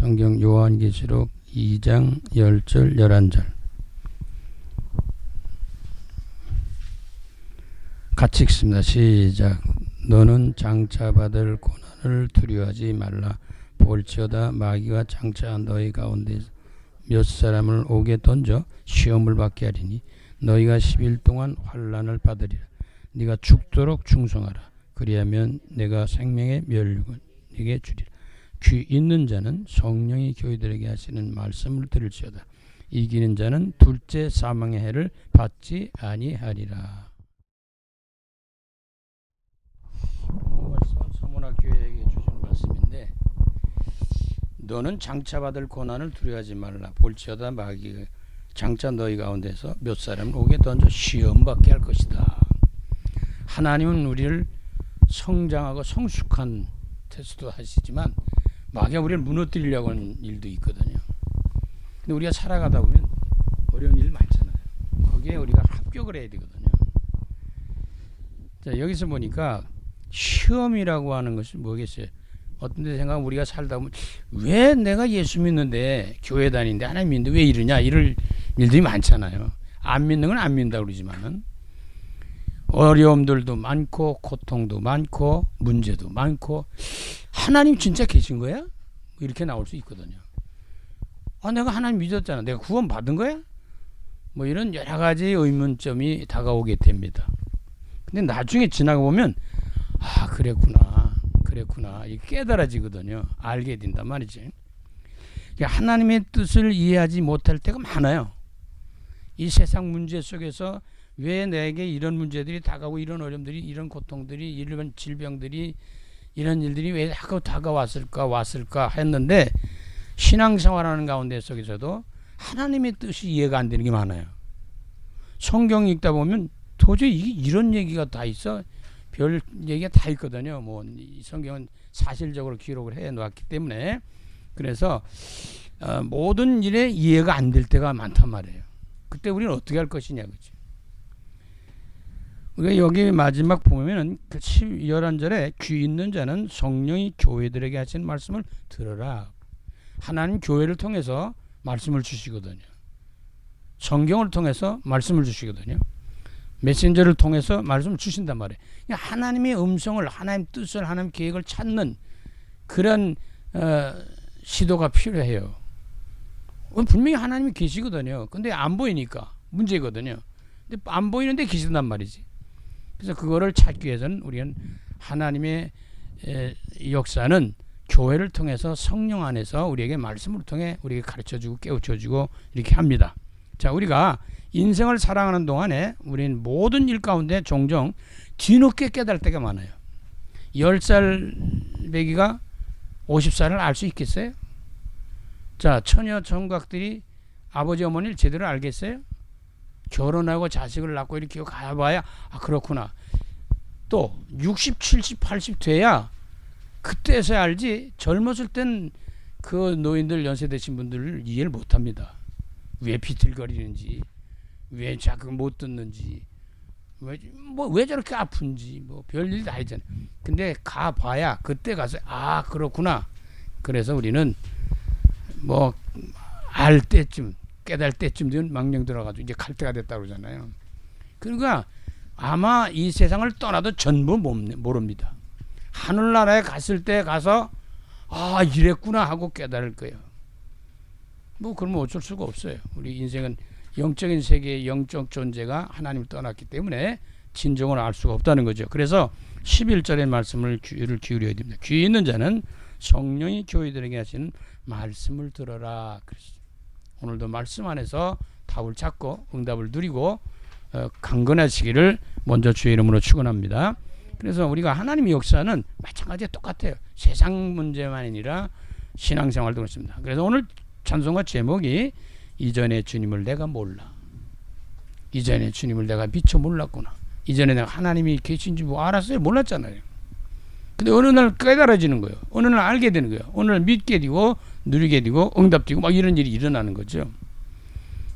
성경 요한계시록 2장 10절 11절 같이 읽습니다. 시작. 너는 장차 받을 고난을 두려워하지 말라. 볼지어다 마귀가 장차 너희 가운데 몇 사람을 옥에 던져 시험을 받게 하리니 너희가 10일 동안 환난을 받으리라. 네가 죽도록 충성하라. 그리하면 내가 생명의 면류관 네게 주리라. 귀 있는 자는 성령이 교회들에게 하시는 말씀을 들을지어다. 이기는 자는 둘째 사망의 해를 받지 아니하리라. 말씀은 서문학교회에게 주신 말씀인데, 너는 장차 받을 고난을 두려워하지 말라. 볼지어다 마귀가 장차 너희 가운데서 몇 사람을 옥에 던져 시험받게 할 것이다. 하나님은 우리를 성장하고 성숙한 테스트 하시지만 마귀가 우리를 무너뜨리려고 하는 일도 있거든요. 근데 우리가 살아가다 보면 어려운 일 많잖아요. 거기에 우리가 합격을 해야 되거든요. 자, 여기서 보니까 시험이라고 하는 것이 뭐겠어요? 어떤 데 생각하면 우리가 살다 보면 왜 내가 예수 믿는데 교회 다니는데 하나님 믿는데 왜 이러냐 이럴 일들이 많잖아요. 안 믿는 건 안 믿는다고 그러지만은 어려움들도 많고 고통도 많고 문제도 많고 하나님 진짜 계신 거야? 이렇게 나올 수 있거든요. 아, 내가 하나님 믿었잖아. 내가 구원 받은 거야? 뭐 이런 여러 가지 의문점이 다가오게 됩니다. 근데 나중에 지나가 보면 아, 그랬구나 이게 깨달아지거든요. 알게 된단 말이지. 하나님의 뜻을 이해하지 못할 때가 많아요. 이 세상 문제 속에서 왜 내게 이런 문제들이 다가오고 이런 어려움들이 이런 고통들이 이런 질병들이 이런 일들이 왜 다가왔을까 했는데 신앙생활하는 가운데 속에서도 하나님의 뜻이 이해가 안 되는 게 많아요. 성경 읽다 보면 도저히 이런 얘기가 다 있어? 별 얘기가 다 있거든요. 뭐 이 성경은 사실적으로 기록을 해 놓았기 때문에 그래서 모든 일에 이해가 안 될 때가 많단 말이에요. 그때 우리는 어떻게 할 것이냐, 그렇지? 우리가 여기 마지막 보면은 그 11절에 귀 있는 자는 성령이 교회들에게 하시는 말씀을 들어라. 하나님 교회를 통해서 말씀을 주시거든요. 성경을 통해서 말씀을 주시거든요. 메신저를 통해서 말씀을 주신단 말이에요. 하나님의 음성을, 하나님 뜻을, 하나님 계획을 찾는 그런 시도가 필요해요. 분명히 하나님이 계시거든요. 근데 안 보이니까 문제거든요. 근데 안 보이는데 계신단 말이지. 그래서 그거를 찾기 위해서는 우리는 하나님의 역사는 교회를 통해서 성령 안에서 우리에게 말씀을 통해 우리에게 가르쳐주고 깨우쳐주고 이렇게 합니다. 자, 우리가 인생을 살아가는 동안에 우리는 모든 일 가운데 종종 뒤늦게 깨달을 때가 많아요. 10살 배기가 50살을 알 수 있겠어요? 자, 처녀 총각들이 아버지 어머니를 제대로 알겠어요? 결혼하고 자식을 낳고 이렇게 가봐야 아, 그렇구나. 또 60, 70, 80 돼야 그때서야 알지. 젊었을 땐 그 노인들 연세 드신 분들을 이해를 못합니다. 왜 비틀거리는지, 왜 자꾸 못 듣는지, 왜 저렇게 아픈지, 뭐 별일 다 있잖아요. 근데 가봐야 그때 가서 아, 그렇구나. 그래서 우리는 뭐 알 때쯤, 깨달 때쯤 되면 망령 들어가지고 이제 갈 때가 됐다고 그러잖아요. 그러니까 아마 이 세상을 떠나도 전부 모릅니다. 하늘나라에 갔을 때 가서 아, 이랬구나 하고 깨달을 거예요. 뭐 그러면 어쩔 수가 없어요. 우리 인생은 영적인 세계의 영적 존재가 하나님을 떠났기 때문에 진정을 알 수가 없다는 거죠. 그래서 11절의 말씀을 귀를 기울여야 됩니다. 귀 있는 자는 성령이 교회들에게 하시는 말씀을 들어라. 오늘도 말씀 안에서 답을 찾고 응답을 누리고 강건하시기를 먼저 주의 이름으로 축원합니다. 그래서 우리가 하나님의 역사는 마찬가지로 똑같아요. 세상 문제만 아니라 신앙생활도 그렇습니다. 그래서 오늘 찬송가 제목이 이전에 주님을 내가 몰라. 이전에 주님을 내가 미처 몰랐구나. 이전에 내가 하나님이 계신지 뭐 알았어요? 몰랐잖아요. 근데 어느 날 깨달아지는 거예요. 어느 날 알게 되는 거예요. 어느 날 믿게 되고 누리게 되고 응답되고 막 이런 일이 일어나는 거죠.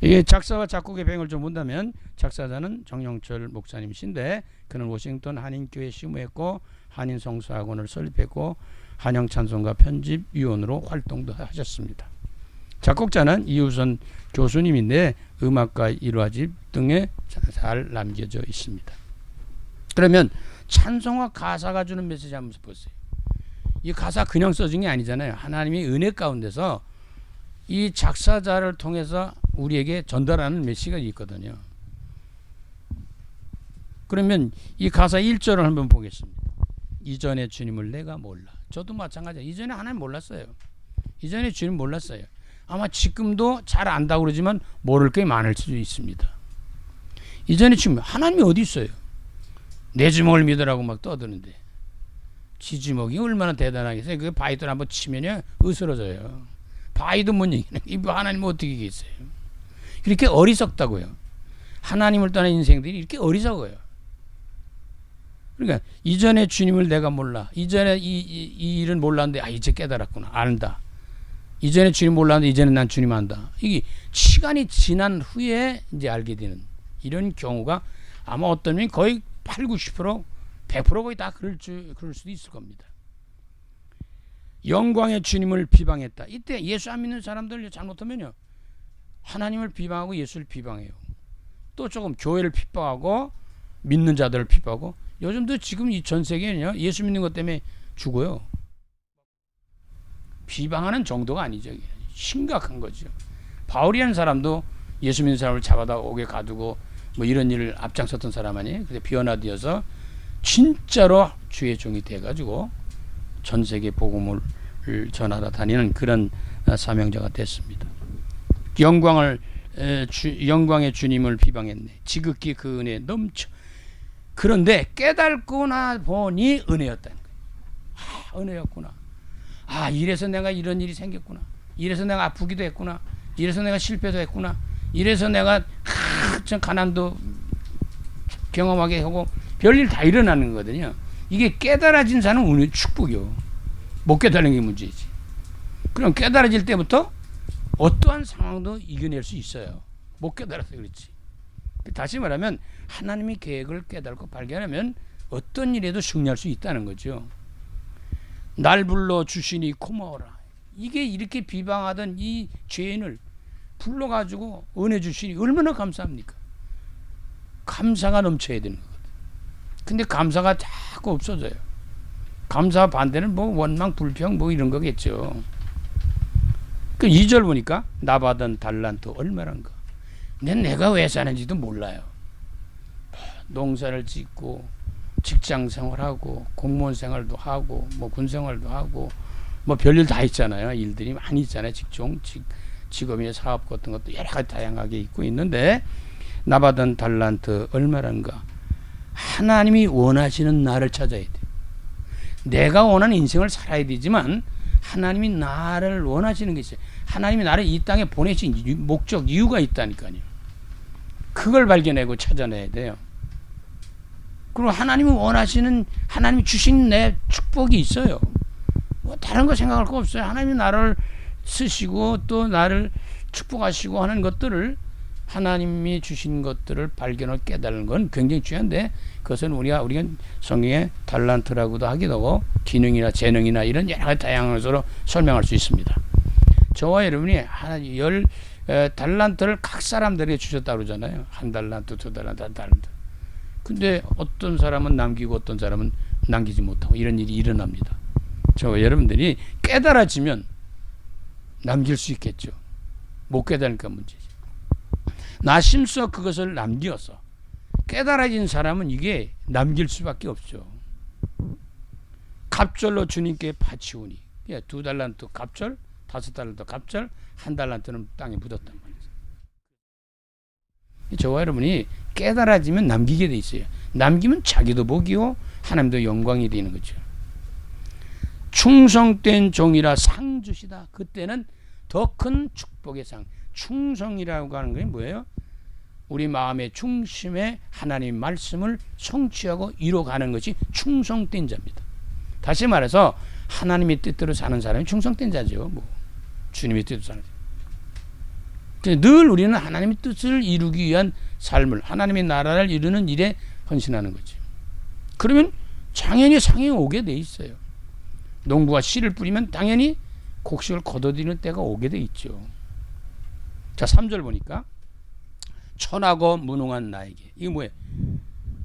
이게 작사와 작곡의 배경을 좀 본다면 작사자는 정영철 목사님이신데 그는 워싱턴 한인교회 시무했고 한인성서학원을 설립했고 한영찬송가 편집위원으로 활동도 하셨습니다. 작곡자는 이우선 교수님인데 음악가 일화집 등에 잘 남겨져 있습니다. 그러면 찬송가 가사가 주는 메시지 한번 보세요. 이 가사 그냥 써진 게 아니잖아요. 하나님이 은혜 가운데서 이 작사자를 통해서 우리에게 전달하는 메시지가 있거든요. 그러면 이 가사 1절을 한번 보겠습니다. 이전에 주님을 내가 몰라. 저도 마찬가지예요. 이전에 하나님 몰랐어요. 이전에 주님 몰랐어요. 아마 지금도 잘 안다고 그러지만 모를 게 많을 수도 있습니다. 이전에 주님, 하나님이 어디 있어요? 내 주먹을 믿으라고 막 떠드는데 지 주먹이 얼마나 대단하겠어요. 그 바위돌 한번 치면요 으스러져요. 바위도 못 이기는 이 하나님 어떻게 이기겠어요? 이렇게 어리석다고요. 하나님을 떠난 인생들이 이렇게 어리석어요. 그러니까 이전에 주님을 내가 몰라. 이전에 이 일은 몰랐는데 이제 깨달았구나. 안다. 이전에 주님 몰랐는데 이제는 난 주님 안다. 이게 시간이 지난 후에 이제 알게 되는 이런 경우가 아마 어떤 면이 거의 8, 90%, 100% 거의 다 그럴 수도 있을 겁니다. 영광의 주님을 비방했다. 이때 예수 안 믿는 사람들 잘못하면요. 하나님을 비방하고 예수를 비방해요. 또 조금 교회를 핍박하고 믿는 자들을 핍박하고 요즘도 지금 이 전 세계는요. 예수 믿는 것 때문에 죽어요. 비방하는 정도가 아니죠. 심각한 거죠. 바울이라는 사람도 예수 믿는 사람을 잡아다 옥에 가두고 뭐 이런 일을 앞장섰던 사람 아니에요. 근데 변화되어서 진짜로 주의 종이 돼가지고 전 세계 복음을 전하다 다니는 그런 사명자가 됐습니다. 영광의 주님을 비방했네. 지극히 그 은혜 넘쳐. 그런데 깨닫고 나 보니 은혜였다는 거예요. 은혜였구나. 이래서 내가 이런 일이 생겼구나. 이래서 내가 아프기도 했구나. 이래서 내가 실패도 했구나. 이래서 내가 가난도 경험하게 하고 별일 다 일어나는 거거든요. 이게 깨달아진 사람은 은혜 축복이요. 못 깨달은 게 문제지. 그럼 깨달아질 때부터 어떠한 상황도 이겨낼 수 있어요. 못 깨달아서 그렇지. 다시 말하면 하나님의 계획을 깨달고 발견하면 어떤 일에도 승리할 수 있다는 거죠. 날 불러 주시니 고마워라. 이게 이렇게 비방하던 이 죄인을 불러가지고 은혜 주시니 얼마나 감사합니까? 감사가 넘쳐야 되는 거거든. 근데 감사가 자꾸 없어져요. 감사 반대는 뭐 원망, 불평 뭐 이런 거겠죠. 그 2절 보니까 나 받은 달란트 얼마란가. 내가 왜 사는지도 몰라요. 농사를 짓고 직장 생활하고 공무원 생활도 하고 뭐 군 생활도 하고 뭐 별일 다 있잖아요. 일들이 많이 있잖아요. 직업이나 사업 같은 것도 여러 가지 다양하게 있고 있는데 나 받은 달란트 얼마란가. 하나님이 원하시는 나를 찾아야 돼. 내가 원하는 인생을 살아야 되지만 하나님이 나를 원하시는 게 있어요. 하나님이 나를 이 땅에 보내신 목적, 이유가 있다니까요. 그걸 발견하고 찾아내야 돼요. 그리고 하나님이 원하시는, 하나님이 주신 내 축복이 있어요. 뭐 다른 거 생각할 거 없어요. 하나님이 나를 쓰시고 또 나를 축복하시고 하는 것들을, 하나님이 주신 것들을 발견을 깨달는 건 굉장히 중요한데, 그것은 우리가 성경에 달란트라고도 하기도 하고 기능이나 재능이나 이런 여러 가지 다양한 것으로 설명할 수 있습니다. 저와 여러분이 달란트를 각 사람들에게 주셨다고 그러잖아요. 1달란트, 2달란트, 1달란트. 근데 어떤 사람은 남기고 어떤 사람은 남기지 못하고 이런 일이 일어납니다. 저와 여러분들이 깨달아지면 남길 수 있겠죠. 못 깨달으니까 문제지. 나심서 그것을 남기어서 깨달아진 사람은 이게 남길 수밖에 없죠. 갑절로 주님께 바치우니. 2달란트 갑절, 5달란트 갑절, 1달란트는 땅에 묻었단 말이에요. 저와 여러분이 깨달아지면 남기게 돼 있어요. 남기면 자기도 복이요 하나님도 영광이 되는 거죠. 충성된 종이라 상 주시다. 그때는 더 큰 축복의 상. 충성이라고 하는 게 뭐예요? 우리 마음의 중심에 하나님의 말씀을 성취하고 이뤄가는 것이 충성된 자입니다. 다시 말해서 하나님의 뜻대로 사는 사람이 충성된 자죠. 주님의 뜻대로 사는 자. 늘 우리는 하나님의 뜻을 이루기 위한 삶을, 하나님의 나라를 이루는 일에 헌신하는 거죠. 그러면 당연히 상이 오게 돼 있어요. 농부가 씨를 뿌리면 당연히 곡식을 거둬들이는 때가 오게 돼 있죠. 자, 3절 보니까 천하고 무능한 나에게, 이거 뭐예요?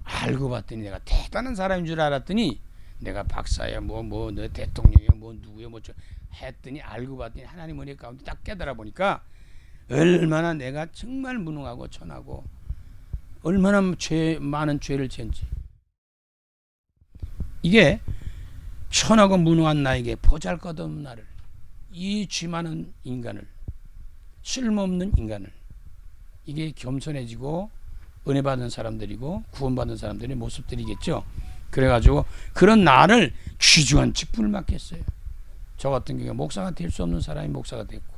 알고 봤더니 내가 대단한 사람인 줄 알았더니 내가 박사야 너 대통령이야 누구야 했더니 알고 봤더니 하나님 은혜 가운데 딱 깨달아 보니까 얼마나 내가 정말 무능하고 천하고 얼마나 많은 죄를 지은지. 이게 천하고 무능한 나에게 보잘것없는 나를, 이 쥐 많은 인간을, 쓸모없는 인간을, 이게 겸손해지고 은혜 받은 사람들이고 구원받은 사람들의 모습들이겠죠. 그래가지고 그런 나를 귀중한 직분을 맡겼어요. 저 같은 경우에 목사가 될 수 없는 사람이 목사가 됐고,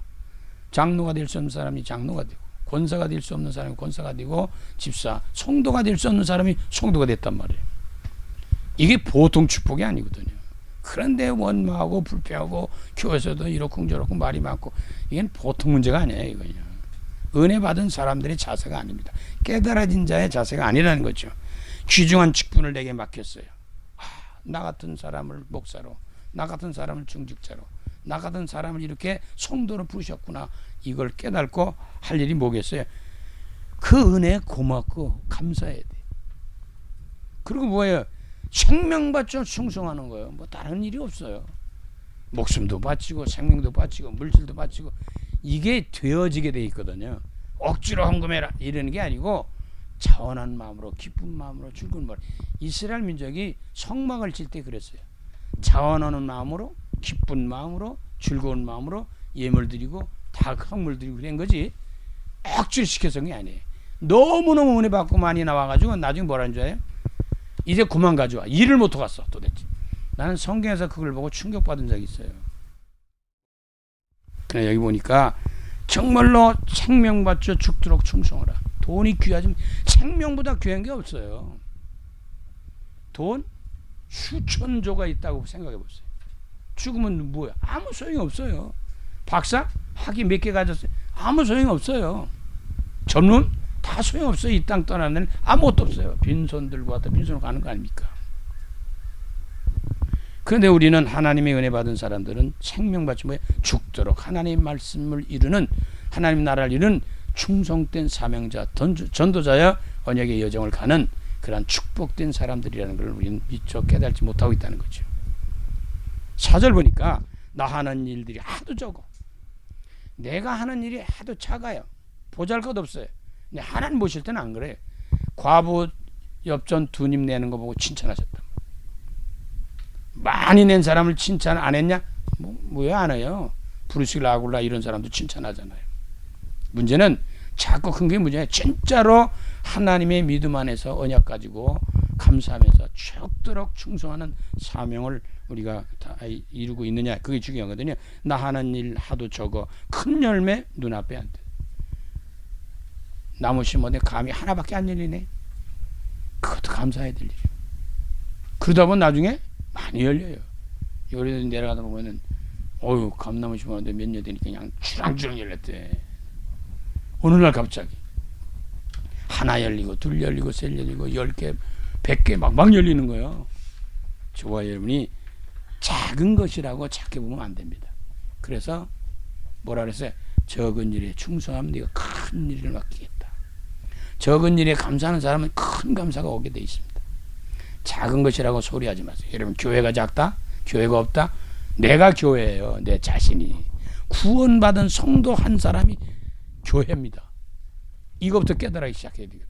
장로가 될 수 없는 사람이 장로가 되고, 권사가 될 수 없는 사람이 권사가 되고, 집사, 성도가 될 수 없는 사람이 성도가 됐단 말이에요. 이게 보통 축복이 아니거든요. 그런데 원망하고 불평하고 교회에서도 이렇고 저렇고 말이 많고, 이건 보통 문제가 아니에요. 이거요. 은혜 받은 사람들의 자세가 아닙니다. 깨달아진 자의 자세가 아니라는 거죠. 귀중한 직분을 내게 맡겼어요. 나 같은 사람을 목사로, 나 같은 사람을 중직자로, 나 같은 사람을 이렇게 성도로 부르셨구나. 이걸 깨닫고 할 일이 뭐겠어요? 그 은혜에 고맙고 감사해야 돼. 그리고 뭐예요? 생명바쳐 충성하는 거예요. 뭐 다른 일이 없어요. 목숨도 바치고 생명도 바치고 물질도 바치고, 이게 되어지게 돼 있거든요. 억지로 헌금해라 이러는 게 아니고 자원한 마음으로, 기쁜 마음으로, 즐거운 마음으로. 이스라엘 민족이 성막을 칠 때 그랬어요. 자원하는 마음으로, 기쁜 마음으로, 즐거운 마음으로 예물 드리고 다 헌물 드리고 그런 거지, 억지로 시켜서 그런 게 아니에요. 너무너무 은혜 받고 많이 나와가지고 나중에 뭐라는 줄 알아요? 이제 그만 가져와. 일을 못 하고 갔어 도대체. 나는 성경에서 그걸 보고 충격받은 적이 있어요. 그래, 여기 보니까 정말로 생명바쳐 죽도록 충성하라. 돈이 귀하지만 생명보다 귀한 게 없어요. 돈 수천조가 있다고 생각해 보세요. 죽으면 뭐야? 아무 소용이 없어요. 박사 학위 몇 개 가졌어요. 아무 소용이 없어요. 전문 다 소용 없어요. 이 땅 떠나는 아무것도 없어요. 빈손 들고 왔다 빈손으로 가는 거 아닙니까? 그런데 우리는 하나님의 은혜 받은 사람들은 생명받지 뭐예요? 죽도록 하나님의 말씀을 이루는, 하나님 나라를 이루는 충성된 사명자, 전도자여 언약의 여정을 가는 그러한 축복된 사람들이라는 걸 우리는 미처 깨달지 못하고 있다는 거죠. 4절 보니까 나 하는 일들이 하도 적어. 내가 하는 일이 하도 작아요. 보잘것없어요. 근데 하나님 보실 때는 안 그래요. 과부 엽전 두님 내는 거 보고 칭찬하셨다. 많이 낸 사람을 칭찬 안 했냐? 왜 안 해요? 브루스라 아굴라 이런 사람도 칭찬하잖아요. 문제는 자꾸 큰 게 문제예요. 진짜로 하나님의 믿음 안에서 언약 가지고 감사하면서 죽도록 충성하는 사명을 우리가 다 이루고 있느냐, 그게 중요하거든요. 나 하는 일 하도 적어 큰 열매 눈앞에 안 돼. 나무 심어도 감이 하나밖에 안 열리네. 그것도 감사해야 될 일이에요. 그러다 보면 나중에 많이 열려요. 요리 내려가다 보면은 감나무 심었는데 몇 년 되니까 그냥 주랑주랑 열렸대. 어느 날 갑자기 하나 열리고 둘 열리고 셋 열리고 10개 100개 막 열리는 거예요. 저와 여러분이 작은 것이라고 작게 보면 안 됩니다. 그래서 뭐라 그랬어요? 적은 일에 충성하면 네가 큰 일을 맡기겠다. 적은 일에 감사하는 사람은 큰 감사가 오게 돼 있습니다. 작은 것이라고 소리하지 마세요. 여러분, 교회가 작다? 교회가 없다? 내가 교회예요. 내 자신이. 구원받은 성도 한 사람이 교회입니다. 이것부터 깨달아기 시작해야 되거든요.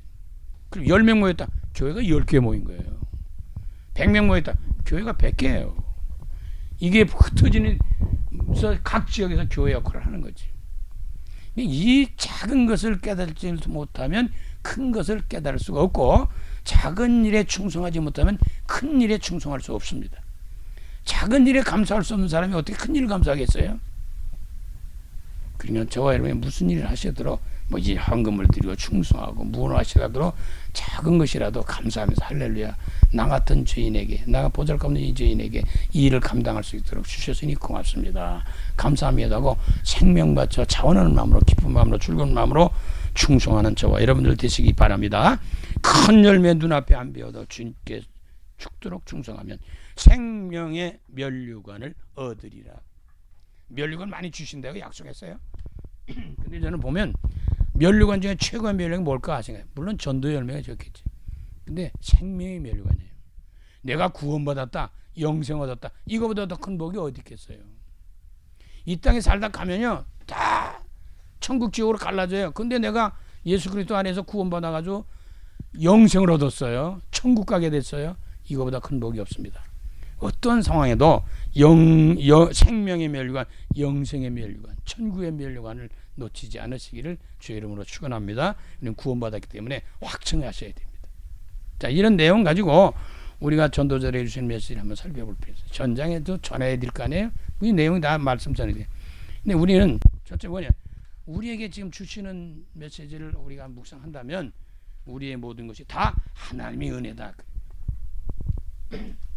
그럼 10명 모였다. 교회가 10개 모인 거예요. 100명 모였다. 교회가 100개예요. 이게 흩어지는 각 지역에서 교회 역할을 하는 거지. 이 작은 것을 깨달지 못하면 큰 것을 깨달을 수가 없고, 작은 일에 충성하지 못하면 큰 일에 충성할 수 없습니다. 작은 일에 감사할 수 없는 사람이 어떻게 큰 일을 감사하겠어요? 그러면 저와 여러분이 무슨 일을 하시더라도 이 헌금을 드리고 충성하고 무언을 하시더라도 작은 것이라도 감사하면서 할렐루야, 나 같은 죄인에게, 나가 보잘것없는 이 죄인에게 이 일을 감당할 수 있도록 주셨으니 고맙습니다, 감사합니다 하고 생명 바쳐 자원하는 마음으로, 기쁜 마음으로, 즐거운 마음으로 충성하는 저와 여러분들 되시기 바랍니다. 큰 열매 눈앞에 안 비어도 주님께 죽도록 충성하면 생명의 면류관을 얻으리라. 면류관 많이 주신다고 약속했어요. 근데 저는 보면 면류관 중에 최고의 면류관이 뭘까 생각해요. 물론 전도 열매가 적겠지. 근데 생명의 면류관이에요. 내가 구원받았다, 영생 얻었다, 이거보다 더 큰 복이 어디 있겠어요. 이 땅에 살다 가면요 다 천국 지옥으로 갈라져요. 근데 내가 예수 그리스도 안에서 구원받아가지고 영생을 얻었어요. 천국 가게 됐어요. 이거보다 큰 복이 없습니다. 어떤 상황에도 생명의 면류관, 영생의 면류관, 천국의 면류관을 놓치지 않으시기를 주의 이름으로 축원합니다. 우리는 구원받았기 때문에 확증하셔야 됩니다. 자, 이런 내용 가지고 우리가 전도자로 해주신 메시지를 한번 살펴볼 필요 있어요. 전장에도 전해야 될 거 아니에요? 이 내용이 다 말씀 전해야 돼요. 근데 우리는 첫째 뭐냐? 우리에게 지금 주시는 메시지를 우리가 묵상한다면 우리의 모든 것이 다 하나님의 은혜다.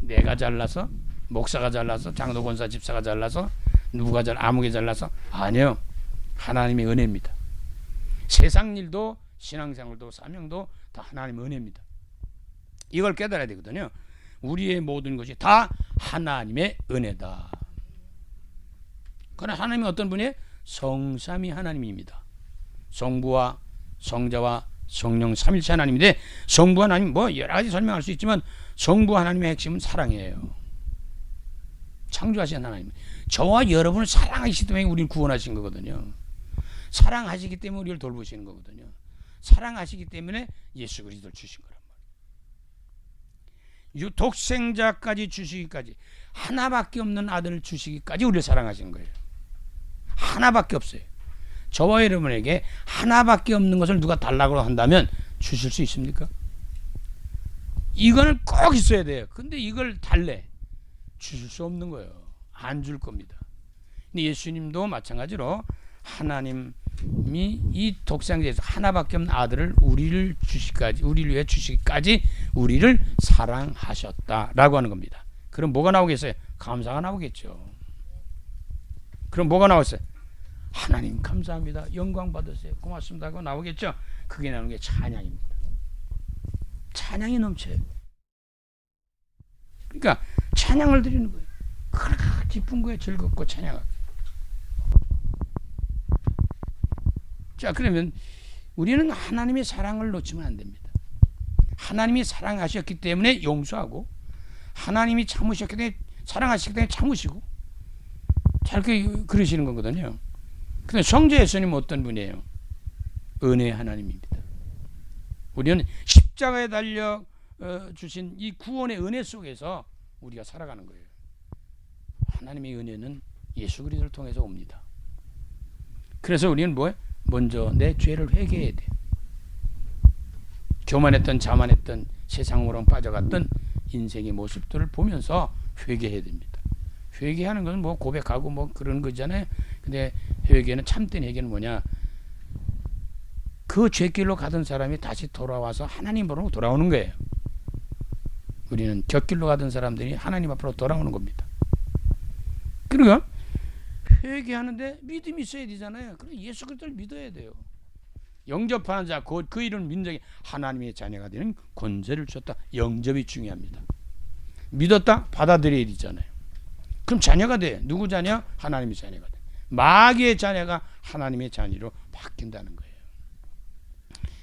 내가 잘나서, 목사가 잘나서, 장로 권사 집사가 잘나서, 누가 아무개 잘나서, 아니요, 하나님의 은혜입니다. 세상 일도 신앙생활도 사명도 다 하나님의 은혜입니다. 이걸 깨달아야 되거든요. 우리의 모든 것이 다 하나님의 은혜다. 그러나 하나님이 어떤 분이에요? 성삼위 하나님입니다. 성부와 성자와 성령 삼일체 하나님인데, 성부 하나님 뭐 여러 가지 설명할 수 있지만 성부 하나님의 핵심은 사랑이에요. 창조하신 하나님, 저와 여러분을 사랑하시기 때문에 우리를 구원하신 거거든요. 사랑하시기 때문에 우리를 돌보시는 거거든요. 사랑하시기 때문에 예수 그리스도를 주신 거란 말이에요. 독생자까지 주시기까지, 하나밖에 없는 아들을 주시기까지 우리를 사랑하신 거예요. 하나밖에 없어요. 저와 여러분에게 하나밖에 없는 것을 누가 달라고 한다면 주실 수 있습니까? 이거는 꼭 있어야 돼요. 근데 이걸 달래 주실 수 없는 거예요. 안 줄 겁니다. 근데 예수님도 마찬가지로 하나님이 이 독생자에서 하나밖에 없는 아들을 우리를 위해 주시기까지 우리를 사랑하셨다라고 하는 겁니다. 그럼 뭐가 나오겠어요? 감사가 나오겠죠. 그럼 뭐가 나왔어요? 하나님 감사합니다, 영광 받으세요, 고맙습니다 하고 나오겠죠. 그게 나오는 게 찬양입니다. 찬양이 넘쳐요. 그러니까 찬양을 드리는 거예요. 그렇게 기쁜 거예요. 즐겁고 찬양하고. 자, 그러면 우리는 하나님의 사랑을 놓치면 안 됩니다. 하나님이 사랑하셨기 때문에 용서하고, 하나님이 참으셨기 때문에, 사랑하셨기 때문에 참으시고, 잘 그러시는 거거든요. 근데 성자 예수님은 어떤 분이에요? 은혜의 하나님입니다. 우리는 십자가에 달려 주신 이 구원의 은혜 속에서 우리가 살아가는 거예요. 하나님의 은혜는 예수 그리스도를 통해서 옵니다. 그래서 우리는 뭐예요? 먼저 내 죄를 회개해야 돼요. 교만했던 자만했던 세상으로 빠져갔던 인생의 모습들을 보면서 회개해야 됩니다. 회개하는 것은 뭐 고백하고 뭐 그런 거잖아요. 근데 회개는, 참된 회개는 뭐냐? 그 죄길로 가던 사람이 다시 돌아와서 하나님으로 돌아오는 거예요. 우리는 곁길로 가던 사람들이 하나님 앞으로 돌아오는 겁니다. 그러니까 회개하는데 믿음이 있어야 되잖아요. 그래서 예수 그리스도를 믿어야 돼요. 영접하는 자, 곧 그 이름을 믿는 자에게 하나님의 자녀가 되는 권세를 주셨다. 영접이 중요합니다. 믿었다? 받아들여야 되잖아요. 그럼 자녀가 돼. 누구 자녀? 하나님의 자녀가 돼. 마귀의 자녀가 하나님의 자녀로 바뀐다는 거예요.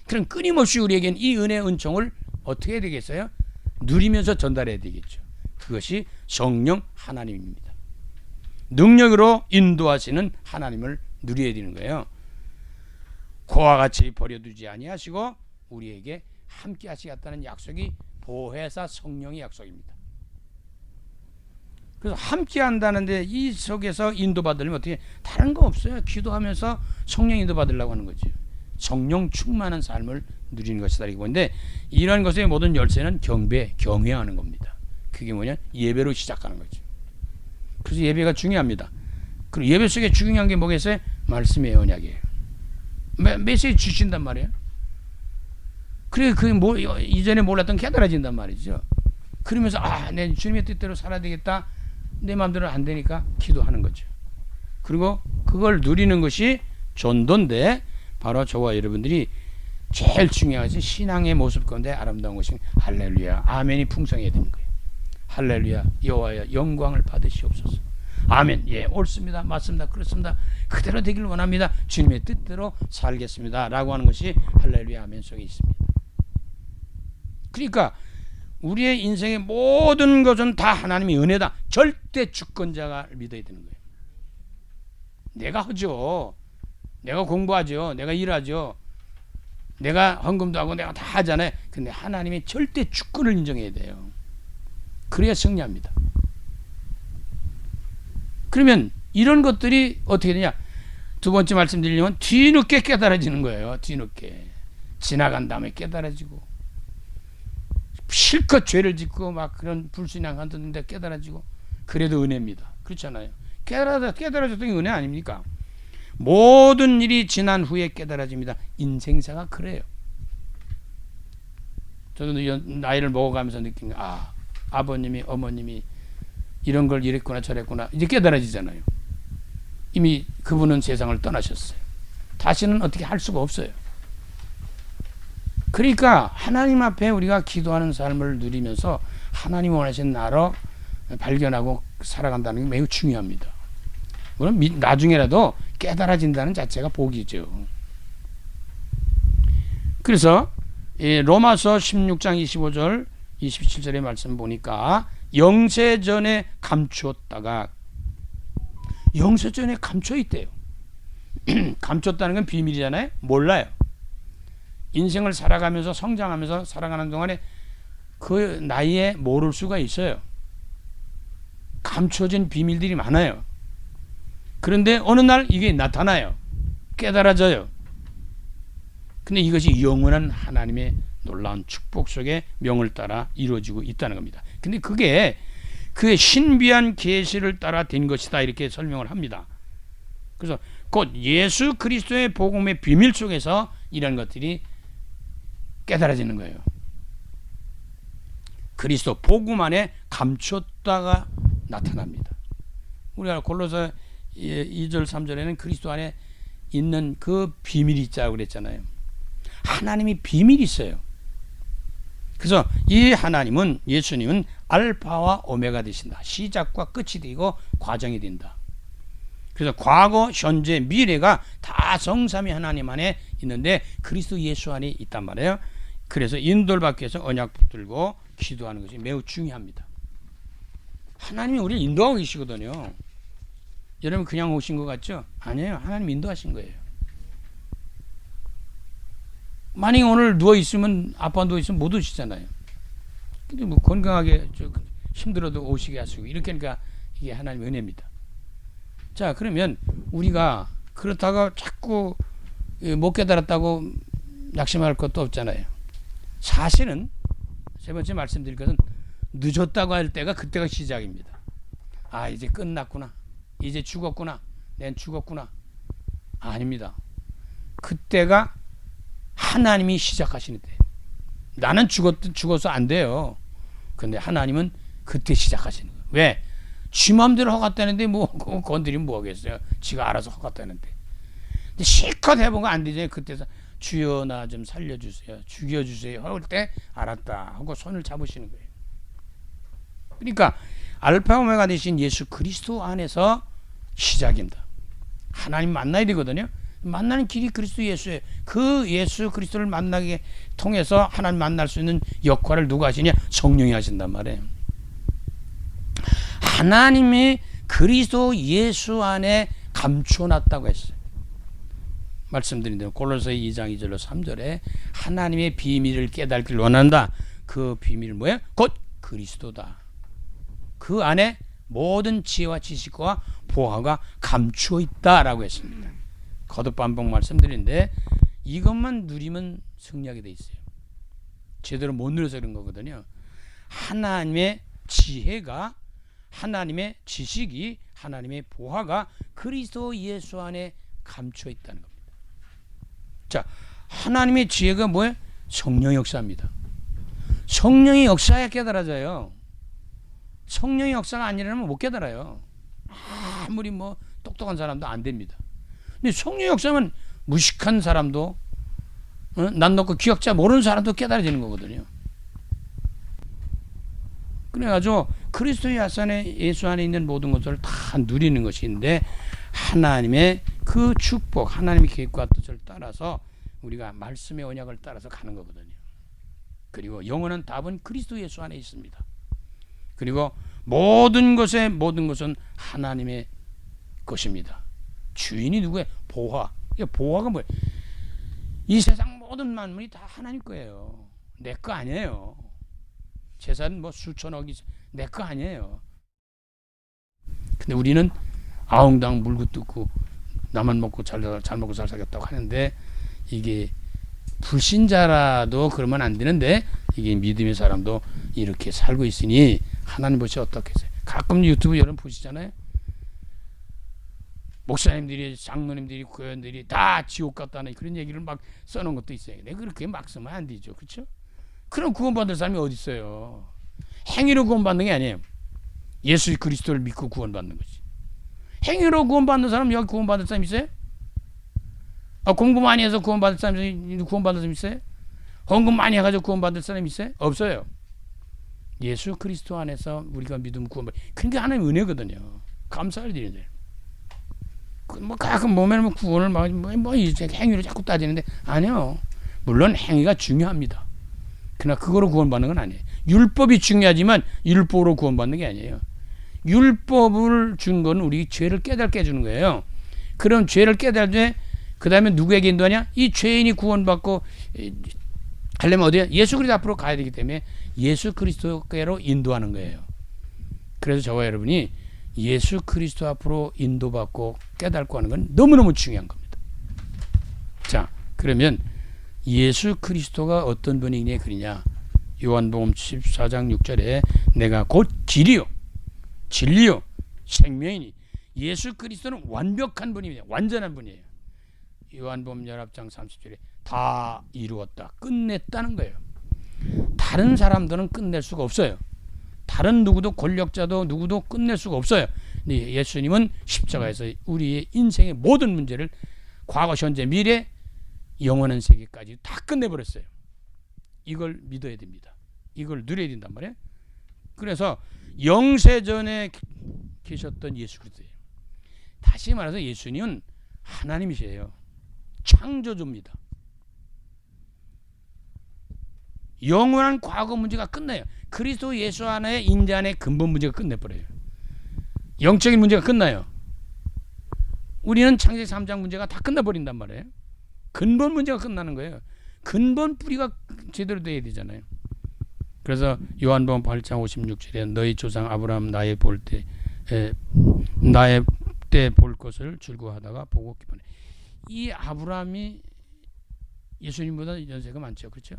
그럼 끊임없이 우리에겐 이 은혜의 은총을 어떻게 해야 되겠어요? 누리면서 전달해야 되겠죠. 그것이 성령 하나님입니다. 능력으로 인도하시는 하나님을 누려야 되는 거예요. 그와 같이 버려두지 아니하시고 우리에게 함께 하시겠다는 약속이 보혜사 성령의 약속입니다. 그래서 함께 한다는데 이 속에서 인도받으려면 어떻게, 다른 거 없어요. 기도하면서 성령 인도받으려고 하는 거지. 성령 충만한 삶을 누리는 것이다 이거. 근데 이런 것의 모든 열쇠는 경외하는 겁니다. 그게 뭐냐? 예배로 시작하는 거죠. 그래서 예배가 중요합니다. 그리고 예배 속에 중요한 게 뭐겠어요? 말씀의 언약이에요. 메시지 주신단 말이에요. 그래, 이전에 몰랐던 게 깨달아진단 말이죠. 그러면서 내 주님의 뜻대로 살아야 되겠다. 내 마음대로 안 되니까 기도하는 거죠. 그리고 그걸 누리는 것이 전도인데, 바로 저와 여러분들이 제일 중요한 것이 신앙의 모습 가운데 아름다운 것이 할렐루야, 아멘이 풍성해야 되는 거예요. 할렐루야. 여호와여 영광을 받으시옵소서. 아멘. 예, 옳습니다. 맞습니다. 그렇습니다. 그대로 되길 원합니다. 주님의 뜻대로 살겠습니다. 라고 하는 것이 할렐루야 아멘 속에 있습니다. 그러니까 우리의 인생의 모든 것은 다 하나님의 은혜다. 절대 주권자가 믿어야 되는 거예요. 내가 하죠. 내가 공부하죠. 내가 일하죠. 내가 헌금도 하고 내가 다 하잖아요. 근데 하나님의 절대 주권을 인정해야 돼요. 그래야 승리합니다. 그러면 이런 것들이 어떻게 되냐? 두 번째 말씀드리려면 뒤늦게 깨달아지는 거예요. 뒤늦게. 지나간 다음에 깨달아지고 실컷 죄를 짓고 막 그런 불신앙 한다는데 깨달아지고 그래도 은혜입니다. 그렇잖아요. 깨달아졌던 게 은혜 아닙니까? 모든 일이 지난 후에 깨달아집니다. 인생사가 그래요. 저도 나이를 먹어가면서 느낀 게 아버님이 어머님이 이런 걸 이랬구나 저랬구나 이제 깨달아지잖아요. 이미 그분은 세상을 떠나셨어요. 다시는 어떻게 할 수가 없어요. 그러니까 하나님 앞에 우리가 기도하는 삶을 누리면서 하나님 원하신 나로 발견하고 살아간다는 게 매우 중요합니다. 물론 나중에라도 깨달아진다는 자체가 복이죠. 그래서 로마서 16장 25절 27절의 말씀 보니까 영세전에 감추었다가 영세전에 감춰 있대요. 감췄다는 건 비밀이잖아요. 몰라요. 인생을 살아가면서 성장하면서 살아가는 동안에 그 나이에 모를 수가 있어요. 감춰진 비밀들이 많아요. 그런데 어느 날 이게 나타나요. 깨달아져요. 근데 이것이 영원한 하나님의 놀라운 축복 속에 명을 따라 이루어지고 있다는 겁니다. 근데 그게 그의 신비한 계시를 따라 된 것이다 이렇게 설명을 합니다. 그래서 곧 예수 그리스도의 복음의 비밀 속에서 이런 것들이 깨달아지는 거예요. 그리스도 복음 안에 감췄다가 나타납니다. 우리가 골로새 2절 3절에는 그리스도 안에 있는 그 비밀이 있자고 그랬잖아요. 하나님이 비밀이 있어요. 그래서 이 하나님은 예수님은 알파와 오메가 되신다. 시작과 끝이 되고 과정이 된다. 그래서 과거, 현재, 미래가 다 성삼위 하나님 안에 있는데 그리스도 예수 안에 있단 말이에요. 그래서 인도를 받기 위해서 언약 붙들고 기도하는 것이 매우 중요합니다. 하나님이 우리를 인도하고 계시거든요. 여러분 그냥 오신 것 같죠? 아니에요. 하나님 인도하신 거예요. 만약에 오늘 누워있으면 아빠 누워있으면 못 오시잖아요. 근데 뭐 건강하게 힘들어도 오시게 하시고 이렇게 하니까 이게 하나님의 은혜입니다. 자 그러면 우리가 그렇다고 자꾸 못 깨달았다고 낙심할 것도 없잖아요. 사실은 세 번째 말씀드릴 것은 늦었다고 할 때가 그때가 시작입니다. 이제 끝났구나. 이제 죽었구나. 난 죽었구나. 아닙니다. 그때가 하나님이 시작하시는 때예요. 나는 죽어서 안 돼요. 근데 하나님은 그때 시작하시는 거예요. 왜? 지 마음대로 허갔다는데 뭐 건드리면 뭐 하겠어요. 지가 알아서 허갔다는데. 근데 실컷 해본 거 안 되잖아요. 그때서 주여 나 좀 살려주세요. 죽여주세요. 할 때 알았다 하고 손을 잡으시는 거예요. 그러니까 알파 오메가 되신 예수 그리스도 안에서 시작입니다. 하나님 만나야 되거든요. 만나는 길이 그리스도 예수예요. 그 예수 그리스도를 만나게 통해서 하나님 만날 수 있는 역할을 누가 하시냐? 성령이 하신단 말이에요. 하나님이 그리스도 예수 안에 감춰놨다고 했어요. 말씀드린 대로 골로새 2장 2절로 3절에 하나님의 비밀을 깨닫기를 원한다. 그 비밀은 뭐예요? 곧 그리스도다. 그 안에 모든 지혜와 지식과 보화가 감추어 있다라고 했습니다. 거듭 반복 말씀드리는데 이것만 누리면 승리하게 돼 있어요. 제대로 못 누려서 그런 거거든요. 하나님의 지혜가 하나님의 지식이 하나님의 보화가 그리스도 예수 안에 감추어 있다는 겁니다. 자, 하나님의 지혜가 뭐예요? 성령 역사입니다. 성령의 역사에 깨달아져요. 성령의 역사가 아니라면 못 깨달아요. 아무리 뭐 똑똑한 사람도 안 됩니다. 근데 성령 역사는 무식한 사람도 난 놓고 기억자 모르는 사람도 깨달아지는 거거든요. 그래가지고 그리스도 예수 안에 있는 모든 것을 다 누리는 것인데 하나님의 그 축복, 하나님의 계획과 뜻을 따라서 우리가 말씀의 언약을 따라서 가는 거거든요. 그리고 영원한 답은 그리스도 예수 안에 있습니다. 그리고 모든 것은 하나님의 것입니다. 주인이 누구예요? 보화. 보화가 뭐예요? 이 세상 모든 만물이 다 하나님 거예요. 내 거 아니에요. 재산 뭐 수천억이 내 거 아니에요. 근데 우리는 아웅다웅 물고 뜯고 나만 먹고 잘 먹고 잘 살겠다고 하는데 이게 불신자라도 그러면 안 되는데 이게 믿음의 사람도 이렇게 살고 있으니 하나님 보시 어떻겠어요? 가끔 유튜브 여러분 보시잖아요. 목사님들이 장로님들이 교회들이 다 지옥 갔다는 그런 얘기를 막 써놓은 것도 있어요. 근데 그렇게 막 쓰면 안 되죠. 그렇죠? 그럼 구원받을 사람이 어디 있어요? 행위로 구원받는 게 아니에요. 예수 그리스도를 믿고 구원받는 거지. 행위로 구원받는 사람 여기 구원받을 사람 있어요? 공부 많이 해서 구원받을 사람 있어요? 헌금 많이 해가지고 구원받을 사람 있어요? 없어요. 예수 그리스도 안에서 우리가 믿으면 구원받. 그게 하나님의 은혜거든요. 감사를 드려야 돼요. 뭐 가끔 보면 구원을 뭐 이제 행위로 자꾸 따지는데 아니요. 물론 행위가 중요합니다. 그러나 그거로 구원받는 건 아니에요. 율법이 중요하지만 율법으로 구원받는 게 아니에요. 율법을 준 건 우리 죄를 깨닫게 해주는 거예요. 그럼 죄를 깨달되 그 다음에 누구에게 인도하냐? 이 죄인이 구원받고 하려면 어디야? 예수 그리스도 앞으로 가야 되기 때문에 예수 그리스도께로 인도하는 거예요. 그래서 저와 여러분이 예수 그리스도 앞으로 인도받고 깨닫고 하는 건 너무너무 중요한 겁니다. 자, 그러면 예수 그리스도가 어떤 분이냐 그러냐? 요한복음 14장 6절에 내가 곧 길이요 진리요 생명이니 예수 그리스도는 완벽한 분입니다. 완전한 분이에요. 요한복음 19장 30절에 다 이루었다. 끝냈다는 거예요. 다른 사람들은 끝낼 수가 없어요. 다른 누구도 권력자도 누구도 끝낼 수가 없어요. 근데 예수님은 십자가에서 우리의 인생의 모든 문제를 과거, 현재, 미래, 영원한 세계까지 다 끝내버렸어요. 이걸 믿어야 됩니다. 이걸 누려야 된단 말이에요. 그래서 영세전에 계셨던 예수 그리스도예요. 다시 말해서 예수님은 하나님이세요. 창조주입니다. 영원한 과거 문제가 끝나요. 그리스도 예수 안에 인자 안에 근본 문제가 끝내버려요. 영적인 문제가 끝나요. 우리는 창세기 3장 문제가 다 끝나버린단 말이에요. 근본 문제가 끝나는 거예요. 근본 뿌리가 제대로 돼야 되잖아요. 그래서 요한복음 8장 56절에 너희 조상 아브라함 나의 때 볼 것을 즐거워하다가 보고 기뻐해. 이 아브라함이 예수님보다 연세가 많죠. 그렇죠?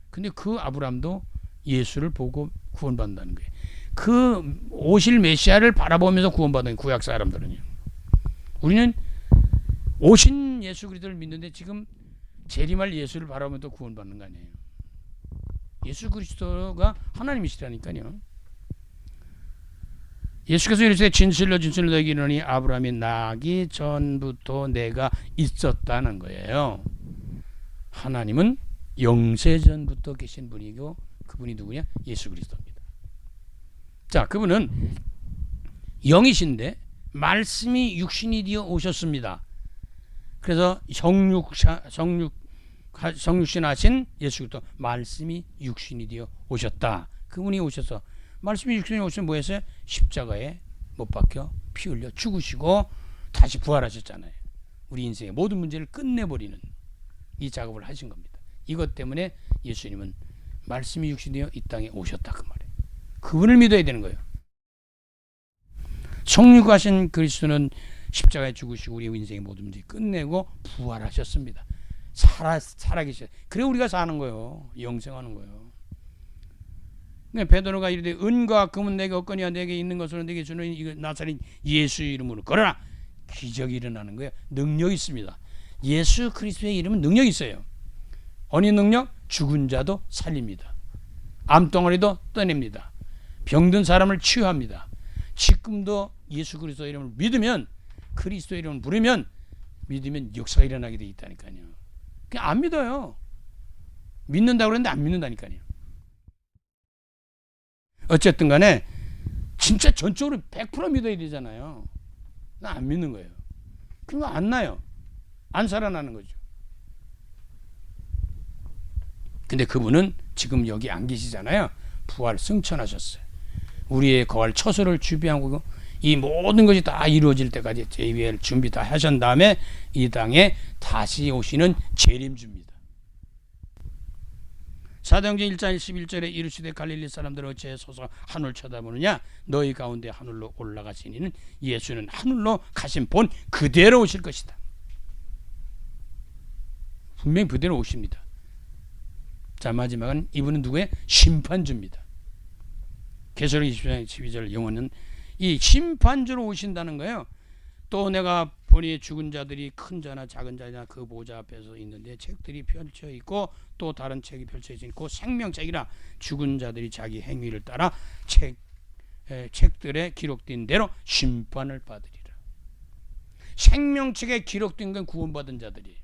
근데 그 아브라함도 예수를 보고 구원받는다는 거예요. 그 오실 메시아를 바라보면서 구원받는 구약 사람들은요. 우리는 오신 예수 그리스도를 믿는데 지금 재림할 예수를 바라보면서 구원받는 거 아니에요. 예수 그리스도가 하나님이시라니까요. 예수께서 이르시되 진실로 너에게 이르노니 아브라함이 나기 전부터 내가 있었다는 거예요. 하나님은 영세전부터 계신 분이고 그분이 누구냐? 예수 그리스도입니다. 자, 그분은 영이신데 말씀이 육신이 되어 오셨습니다. 그래서 성육신 하신 예수 그리스도 말씀이 육신이 되어 오셨다. 그분이 오셔서 말씀이 육신이 오셔서 뭐 했어요? 십자가에 못 박혀 피 흘려 죽으시고 다시 부활하셨잖아요. 우리 인생의 모든 문제를 끝내버리는 이 작업을 하신 겁니다. 이것 때문에 예수님은 말씀이 육신이 되어 이 땅에 오셨다 그 말이에요. 그분을 믿어야 되는 거예요. 성육하신 그리스도는 십자가에 죽으시고 우리 인생의 모든 문제 끝내고 부활하셨습니다. 살아계셔. 그래 우리가 사는 거예요. 영생하는 거예요. 베드로가 이르되 은과 금은 내게 없거니와 내게 있는 것으로 내게 주는 이거 나사렛 예수 이름으로 걸어라. 기적이 일어나는 거예요. 능력이 있습니다. 예수 그리스도의 이름은 능력이 있어요. 어느 능력? 죽은 자도 살립니다. 암덩어리도 떠냅니다. 병든 사람을 치유합니다. 지금도 예수 그리스도 이름을 믿으면 그리스도 이름을 부르면 믿으면 역사가 일어나게 돼 있다니까요. 그냥 안 믿어요. 믿는다고 그러는데 안 믿는다니까요. 어쨌든 간에 진짜 전적으로 100% 믿어야 되잖아요. 나 안 믿는 거예요. 그거 안 나요. 안 살아나는 거죠. 근데 그분은 지금 여기 안 계시잖아요. 부활 승천하셨어요. 우리의 거할 처소를 준비하고 이 모든 것이 다 이루어질 때까지 JBL 준비 다 하신 다음에 이 땅에 다시 오시는 재림주입니다. 사도행전 1장 11절에 이르시되 갈릴리 사람들 어찌해 서서 하늘 쳐다보느냐 너희 가운데 하늘로 올라가신 이는 예수는 하늘로 가신 본 그대로 오실 것이다. 분명히 그대로 오십니다. 자, 마지막은 이분은 누구의? 심판주입니다. 계시록 20장 12절 영어는 이 심판주로 오신다는 거예요. 또 내가 보니 죽은 자들이 큰 자나 작은 자나 그 보좌 앞에서 있는데 책들이 펼쳐 있고 또 다른 책이 펼쳐 있고 생명책이라 죽은 자들이 자기 행위를 따라 책들에 기록된 대로 심판을 받으리라. 생명책에 기록된 건 구원받은 자들이에요.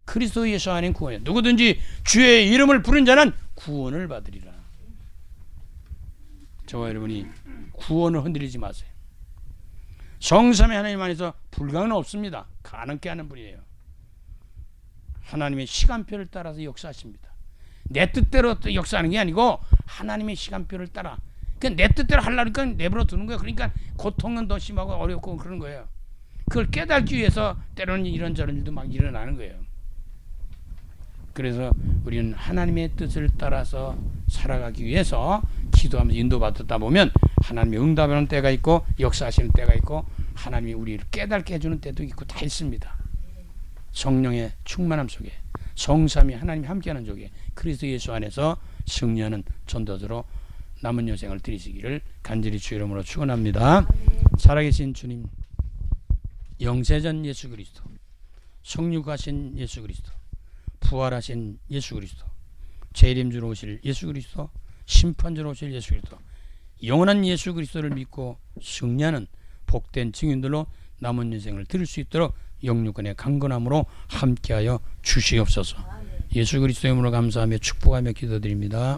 그리스도 예수 안에 구원이에요. 누구든지 주의 이름을 부른 자는 구원을 받으리라. 저와 여러분이 구원을 흔들리지 마세요. 성삼위 하나님 안에서 불가능은 없습니다. 가능케 하는 분이에요. 하나님의 시간표를 따라서 역사하십니다. 내 뜻대로 역사하는 게 아니고 하나님의 시간표를 따라. 내 뜻대로 하려니까 내버려 두는 거예요. 그러니까 고통은 더 심하고 어렵고 그런 거예요. 그걸 깨닫기 위해서 때로는 이런저런 일도 막 일어나는 거예요. 그래서 우리는 하나님의 뜻을 따라서 살아가기 위해서 기도하면서 인도받았다 보면 하나님이 응답하는 때가 있고 역사하시는 때가 있고 하나님이 우리를 깨닫게 해주는 때도 있고 다 있습니다. 성령의 충만함 속에 성삼위 하나님이 함께하는 속에 그리스도 예수 안에서 승리하는 전도자로 남은 여생을 드리시기를 간절히 주 이름으로 축원합니다. 살아계신 주님, 영세전 예수 그리스도, 성육하신 예수 그리스도, 부활하신 예수 그리스도, 재림주로 오실 예수 그리스도, 심판주로 오실 예수 그리스도, 영원한 예수 그리스도를 믿고 승리하는 복된 증인들로 남은 인생을 들을 수 있도록 영육간의 강건함으로 함께하여 주시옵소서. 예수 그리스도의 이름으로 감사하며 축복하며 기도드립니다.